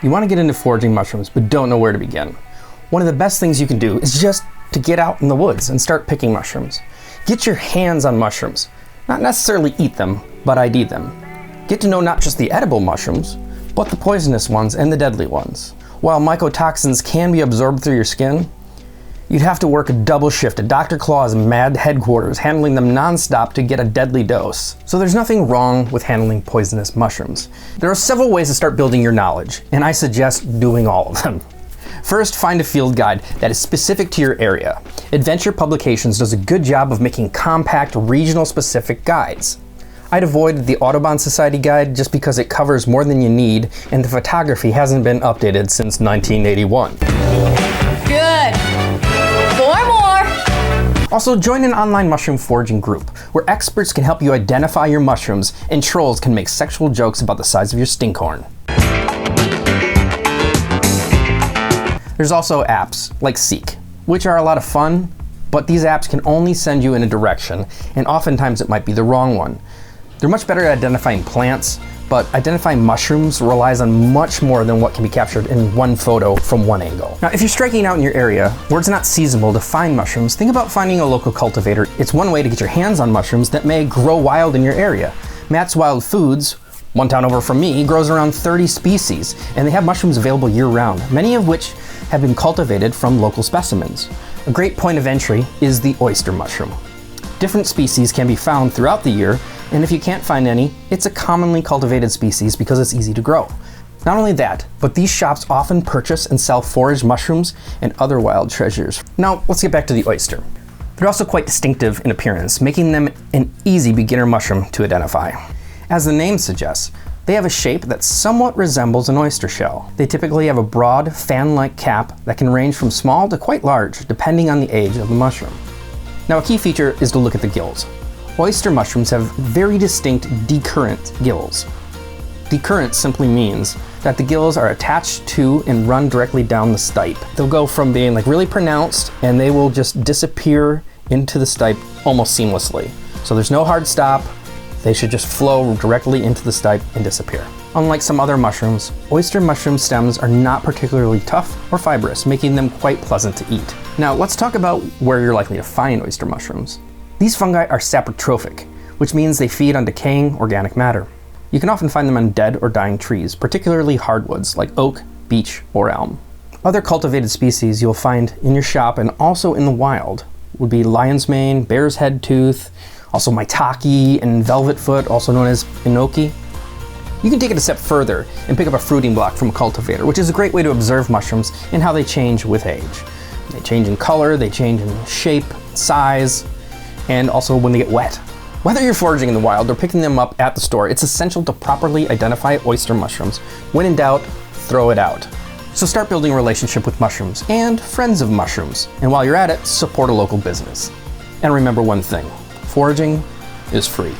You want to get into foraging mushrooms, but don't know where to begin. One of the best things you can do is just to get out in the woods and start picking mushrooms. Get your hands on mushrooms. Not necessarily eat them, but ID them. Get to know not just the edible mushrooms, but the poisonous ones and the deadly ones. While mycotoxins can be absorbed through your skin, you'd have to work a double shift at Dr. Claw's mad headquarters, handling them non-stop to get a deadly dose. So there's nothing wrong with handling poisonous mushrooms. There are several ways to start building your knowledge, and I suggest doing all of them. First, find a field guide that is specific to your area. Adventure Publications does a good job of making compact, regional-specific guides. I'd avoid the Audubon Society guide just because it covers more than you need, and the photography hasn't been updated since 1981. Good. 4 more. Also, join an online mushroom foraging group, where experts can help you identify your mushrooms, and trolls can make sexual jokes about the size of your stinkhorn. There's also apps like Seek, which are a lot of fun, but these apps can only send you in a direction, and oftentimes it might be the wrong one. They're much better at identifying plants, but identifying mushrooms relies on much more than what can be captured in one photo from one angle. Now, if you're striking out in your area where it's not seasonable to find mushrooms, think about finding a local cultivator. It's one way to get your hands on mushrooms that may grow wild in your area. Matt's Wild Foods, one town over from me, grows around 30 species, and they have mushrooms available year-round, many of which have been cultivated from local specimens. A great point of entry is the oyster mushroom. Different species can be found throughout the year, and if you can't find any, it's a commonly cultivated species because it's easy to grow. Not only that, but these shops often purchase and sell foraged mushrooms and other wild treasures. Now, let's get back to the oyster. They're also quite distinctive in appearance, making them an easy beginner mushroom to identify. As the name suggests, they have a shape that somewhat resembles an oyster shell. They typically have a broad, fan-like cap that can range from small to quite large, depending on the age of the mushroom. Now, a key feature is to look at the gills. Oyster mushrooms have very distinct decurrent gills. Decurrent simply means that the gills are attached to and run directly down the stipe. They'll go from being really pronounced, and they will just disappear into the stipe almost seamlessly. So there's no hard stop. They should just flow directly into the stipe and disappear. Unlike some other mushrooms, oyster mushroom stems are not particularly tough or fibrous, making them quite pleasant to eat. Now, let's talk about where you're likely to find oyster mushrooms. These fungi are saprotrophic, which means they feed on decaying organic matter. You can often find them on dead or dying trees, particularly hardwoods like oak, beech, or elm. Other cultivated species you'll find in your shop and also in the wild would be lion's mane, bear's head tooth, also maitake and velvet foot, also known as enoki. You can take it a step further and pick up a fruiting block from a cultivator, which is a great way to observe mushrooms and how they change with age. They change in color, they change in shape, size, and also when they get wet. Whether you're foraging in the wild or picking them up at the store, it's essential to properly identify oyster mushrooms. When in doubt, throw it out. So start building a relationship with mushrooms and friends of mushrooms. And while you're at it, support a local business. And remember one thing, foraging is free.